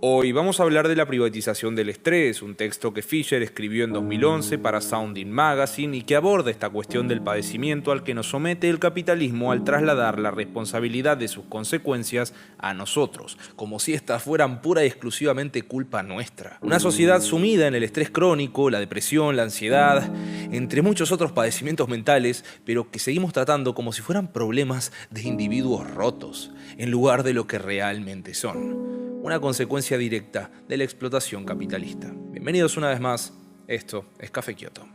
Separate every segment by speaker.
Speaker 1: Hoy vamos a hablar de la privatización del estrés, un texto que Fisher escribió en 2011 para Sounding Magazine y que aborda esta cuestión del padecimiento al que nos somete el capitalismo al trasladar la responsabilidad de sus consecuencias a nosotros, como si estas fueran pura y exclusivamente culpa nuestra. Una sociedad sumida en el estrés crónico, la depresión, la ansiedad, entre muchos otros padecimientos mentales, pero que seguimos tratando como si fueran problemas de individuos rotos, en lugar de lo que realmente son. Una consecuencia directa de la explotación capitalista. Bienvenidos una vez más, esto es Café Kioto.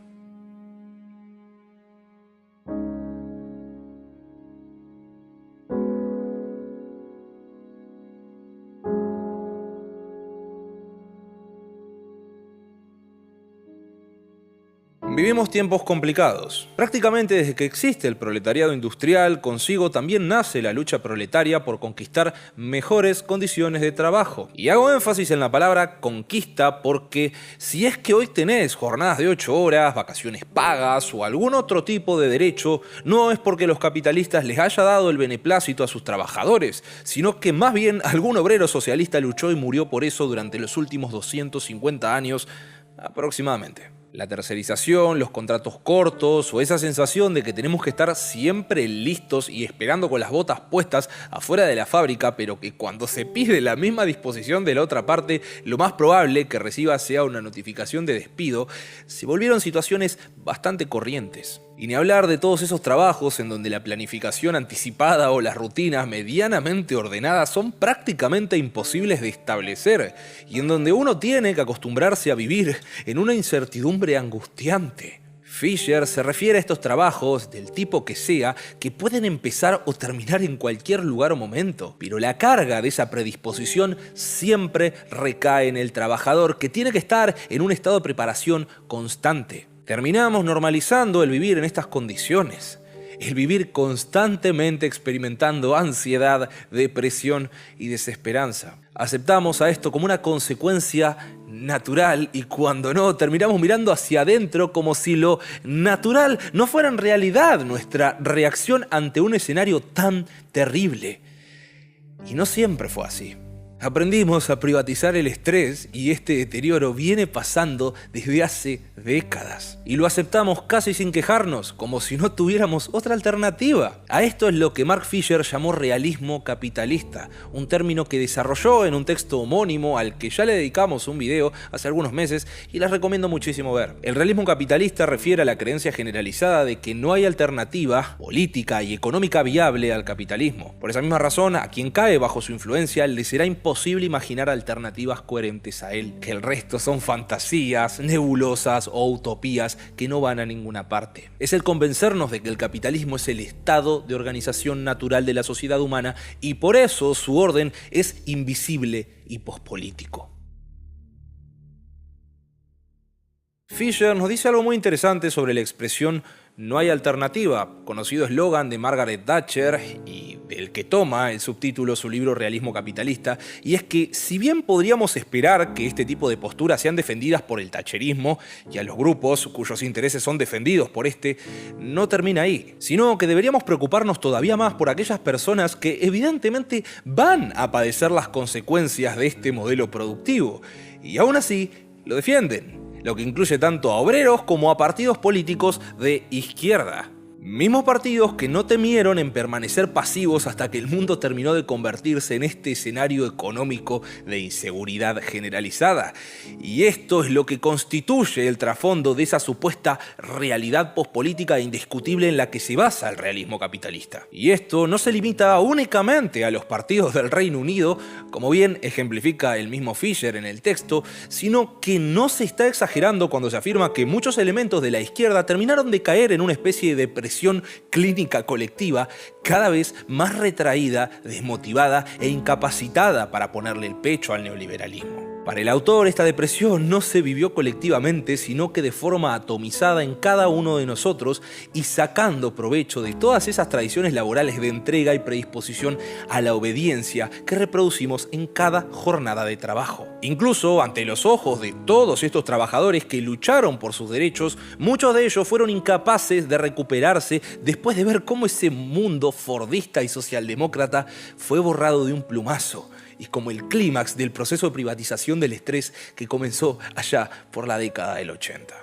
Speaker 1: Vivimos tiempos complicados. Prácticamente desde que existe el proletariado industrial, consigo también nace la lucha proletaria por conquistar mejores condiciones de trabajo. Y hago énfasis en la palabra conquista porque si es que hoy tenés jornadas de 8 horas, vacaciones pagas o algún otro tipo de derecho, no es porque los capitalistas les haya dado el beneplácito a sus trabajadores, sino que más bien algún obrero socialista luchó y murió por eso durante los últimos 250 años aproximadamente. La tercerización, los contratos cortos o esa sensación de que tenemos que estar siempre listos y esperando con las botas puestas afuera de la fábrica, pero que cuando se pide la misma disposición de la otra parte, lo más probable que reciba sea una notificación de despido, se volvieron situaciones bastante corrientes. Y ni hablar de todos esos trabajos en donde la planificación anticipada o las rutinas medianamente ordenadas son prácticamente imposibles de establecer y en donde uno tiene que acostumbrarse a vivir en una incertidumbre angustiante. Fisher se refiere a estos trabajos, del tipo que sea, que pueden empezar o terminar en cualquier lugar o momento, pero la carga de esa predisposición siempre recae en el trabajador, que tiene que estar en un estado de preparación constante. Terminamos normalizando el vivir en estas condiciones, el vivir constantemente experimentando ansiedad, depresión y desesperanza. Aceptamos a esto como una consecuencia natural y cuando no, terminamos mirando hacia adentro como si lo natural no fuera en realidad nuestra reacción ante un escenario tan terrible. Y no siempre fue así. Aprendimos a privatizar el estrés y este deterioro viene pasando desde hace décadas. Y lo aceptamos casi sin quejarnos, como si no tuviéramos otra alternativa. A esto es lo que Mark Fisher llamó realismo capitalista, un término que desarrolló en un texto homónimo al que ya le dedicamos un video hace algunos meses y les recomiendo muchísimo ver. El realismo capitalista refiere a la creencia generalizada de que no hay alternativa política y económica viable al capitalismo. Por esa misma razón, a quien cae bajo su influencia le será imposible imaginar alternativas coherentes a él, que el resto son fantasías, nebulosas o utopías que no van a ninguna parte. Es el convencernos de que el capitalismo es el estado de organización natural de la sociedad humana y por eso su orden es invisible y pospolítico. Fisher nos dice algo muy interesante sobre la expresión "no hay alternativa", conocido eslogan de Margaret Thatcher y del que toma el subtítulo su libro Realismo Capitalista, y es que si bien podríamos esperar que este tipo de posturas sean defendidas por el thatcherismo y a los grupos cuyos intereses son defendidos por este, no termina ahí, sino que deberíamos preocuparnos todavía más por aquellas personas que evidentemente van a padecer las consecuencias de este modelo productivo, y aún así lo defienden. Lo que incluye tanto a obreros como a partidos políticos de izquierda. Mismos partidos que no temieron en permanecer pasivos hasta que el mundo terminó de convertirse en este escenario económico de inseguridad generalizada. Y esto es lo que constituye el trasfondo de esa supuesta realidad pospolítica e indiscutible en la que se basa el realismo capitalista. Y esto no se limita únicamente a los partidos del Reino Unido, como bien ejemplifica el mismo Fisher en el texto, sino que no se está exagerando cuando se afirma que muchos elementos de la izquierda terminaron de caer en una especie de depresión clínica colectiva cada vez más retraída, desmotivada e incapacitada para ponerle el pecho al neoliberalismo. Para el autor, esta depresión no se vivió colectivamente, sino que de forma atomizada en cada uno de nosotros y sacando provecho de todas esas tradiciones laborales de entrega y predisposición a la obediencia que reproducimos en cada jornada de trabajo. Incluso ante los ojos de todos estos trabajadores que lucharon por sus derechos, muchos de ellos fueron incapaces de recuperarse después de ver cómo ese mundo fordista y socialdemócrata fue borrado de un plumazo y como el clímax del proceso de privatización del estrés que comenzó allá por la década del 80.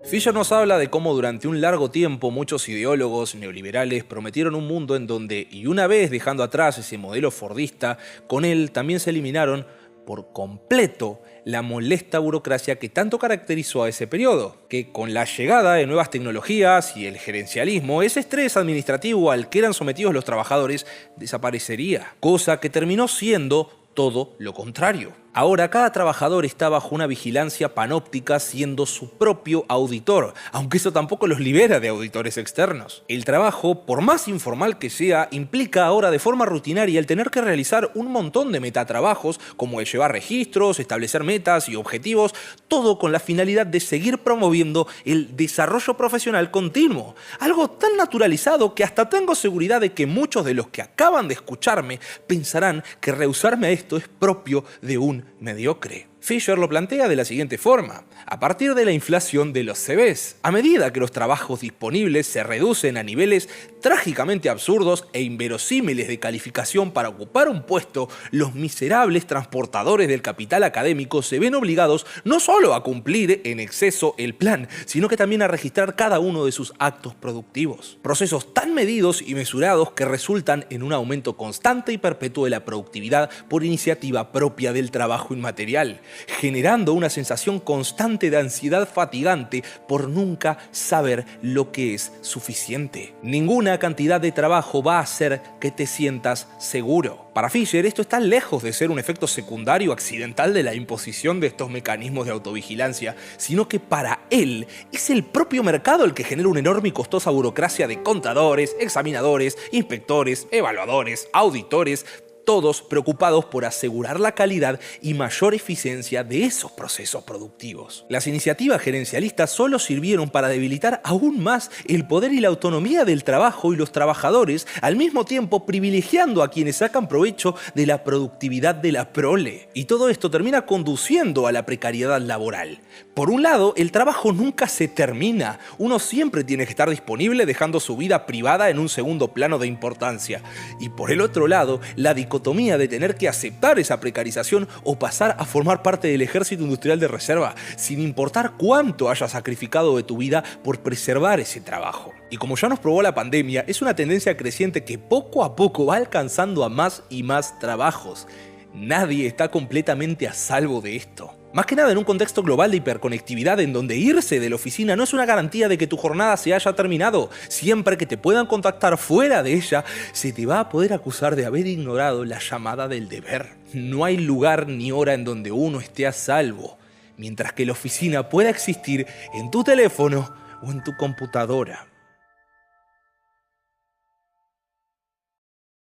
Speaker 1: Fisher nos habla de cómo durante un largo tiempo muchos ideólogos neoliberales prometieron un mundo en donde, y una vez dejando atrás ese modelo fordista, con él también se eliminaron por completo la molesta burocracia que tanto caracterizó a ese periodo, que con la llegada de nuevas tecnologías y el gerencialismo, ese estrés administrativo al que eran sometidos los trabajadores desaparecería, cosa que terminó siendo todo lo contrario. Ahora cada trabajador está bajo una vigilancia panóptica siendo su propio auditor, aunque eso tampoco los libera de auditores externos. El trabajo, por más informal que sea, implica ahora de forma rutinaria el tener que realizar un montón de metatrabajos, como el llevar registros, establecer metas y objetivos, todo con la finalidad de seguir promoviendo el desarrollo profesional continuo. Algo tan naturalizado que hasta tengo seguridad de que muchos de los que acaban de escucharme pensarán que rehusarme a esto es propio de un mediocre. Fisher lo plantea de la siguiente forma: a partir de la inflación de los CVs, a medida que los trabajos disponibles se reducen a niveles trágicamente absurdos e inverosímiles de calificación para ocupar un puesto, los miserables transportadores del capital académico se ven obligados no solo a cumplir en exceso el plan, sino que también a registrar cada uno de sus actos productivos. Procesos tan medidos y mesurados que resultan en un aumento constante y perpetuo de la productividad por iniciativa propia del trabajo inmaterial, generando una sensación constante de ansiedad fatigante por nunca saber lo que es suficiente. Ninguna cantidad de trabajo va a hacer que te sientas seguro. Para Fisher, esto está lejos de ser un efecto secundario accidental de la imposición de estos mecanismos de autovigilancia, sino que para él es el propio mercado el que genera una enorme y costosa burocracia de contadores, examinadores, inspectores, evaluadores, auditores, todos preocupados por asegurar la calidad y mayor eficiencia de esos procesos productivos. Las iniciativas gerencialistas solo sirvieron para debilitar aún más el poder y la autonomía del trabajo y los trabajadores, al mismo tiempo privilegiando a quienes sacan provecho de la productividad de la prole. Y todo esto termina conduciendo a la precariedad laboral. Por un lado, el trabajo nunca se termina. Uno siempre tiene que estar disponible, dejando su vida privada en un segundo plano de importancia. Y por el otro lado, la dicotomía de tener que aceptar esa precarización o pasar a formar parte del ejército industrial de reserva, sin importar cuánto hayas sacrificado de tu vida por preservar ese trabajo. Y como ya nos probó la pandemia, es una tendencia creciente que poco a poco va alcanzando a más y más trabajos. Nadie está completamente a salvo de esto. Más que nada en un contexto global de hiperconectividad en donde irse de la oficina no es una garantía de que tu jornada se haya terminado. Siempre que te puedan contactar fuera de ella, se te va a poder acusar de haber ignorado la llamada del deber. No hay lugar ni hora en donde uno esté a salvo, mientras que la oficina pueda existir en tu teléfono o en tu computadora.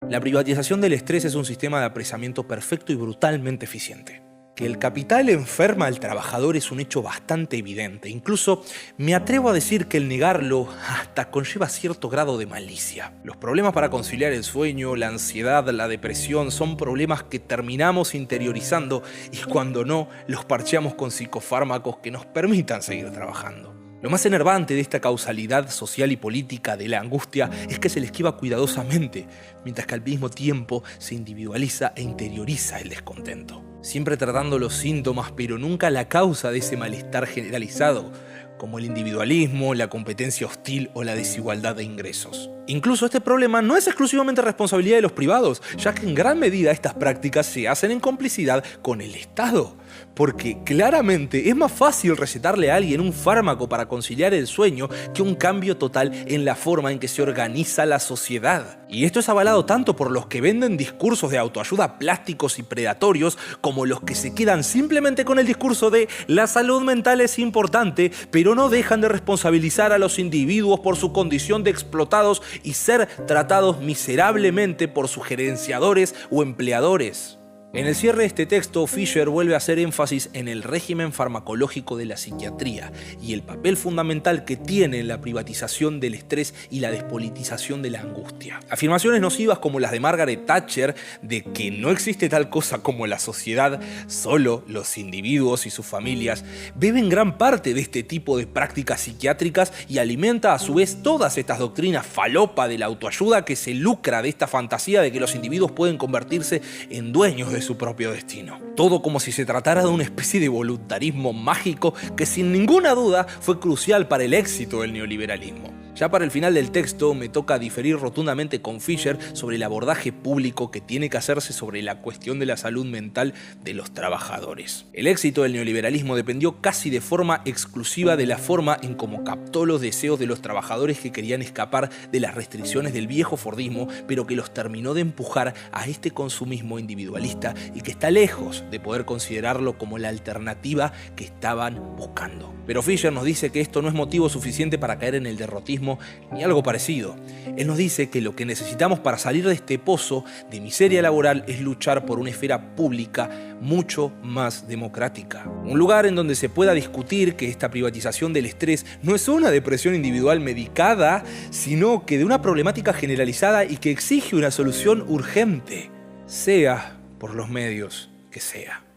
Speaker 1: La privatización del estrés es un sistema de apresamiento perfecto y brutalmente eficiente. Que el capital enferma al trabajador es un hecho bastante evidente. Incluso me atrevo a decir que el negarlo hasta conlleva cierto grado de malicia. Los problemas para conciliar el sueño, la ansiedad, la depresión son problemas que terminamos interiorizando y cuando no, los parcheamos con psicofármacos que nos permitan seguir trabajando. Lo más enervante de esta causalidad social y política de la angustia es que se le esquiva cuidadosamente, mientras que al mismo tiempo se individualiza e interioriza el descontento. Siempre tratando los síntomas, pero nunca la causa de ese malestar generalizado, como el individualismo, la competencia hostil o la desigualdad de ingresos. Incluso este problema no es exclusivamente responsabilidad de los privados, ya que en gran medida estas prácticas se hacen en complicidad con el Estado. Porque claramente es más fácil recetarle a alguien un fármaco para conciliar el sueño que un cambio total en la forma en que se organiza la sociedad. Y esto es avalado tanto por los que venden discursos de autoayuda plásticos y predatorios como los que se quedan simplemente con el discurso de la salud mental es importante, pero no dejan de responsabilizar a los individuos por su condición de explotados y ser tratados miserablemente por sus gerenciadores o empleadores. En el cierre de este texto, Fisher vuelve a hacer énfasis en el régimen farmacológico de la psiquiatría y el papel fundamental que tiene la privatización del estrés y la despolitización de la angustia. Afirmaciones nocivas como las de Margaret Thatcher de que no existe tal cosa como la sociedad, solo los individuos y sus familias, beben gran parte de este tipo de prácticas psiquiátricas y alimenta a su vez todas estas doctrinas falopa de la autoayuda que se lucra de esta fantasía de que los individuos pueden convertirse en dueños de su propio destino. Todo como si se tratara de una especie de voluntarismo mágico que sin ninguna duda fue crucial para el éxito del neoliberalismo. Ya para el final del texto me toca diferir rotundamente con Fisher sobre el abordaje público que tiene que hacerse sobre la cuestión de la salud mental de los trabajadores. El éxito del neoliberalismo dependió casi de forma exclusiva de la forma en cómo captó los deseos de los trabajadores que querían escapar de las restricciones del viejo Fordismo, pero que los terminó de empujar a este consumismo individualista y que está lejos de poder considerarlo como la alternativa que estaban buscando. Pero Fisher nos dice que esto no es motivo suficiente para caer en el derrotismo ni algo parecido. Él nos dice que lo que necesitamos para salir de este pozo de miseria laboral es luchar por una esfera pública mucho más democrática. Un lugar en donde se pueda discutir que esta privatización del estrés no es una depresión individual medicada, sino que de una problemática generalizada y que exige una solución urgente, sea por los medios que sea.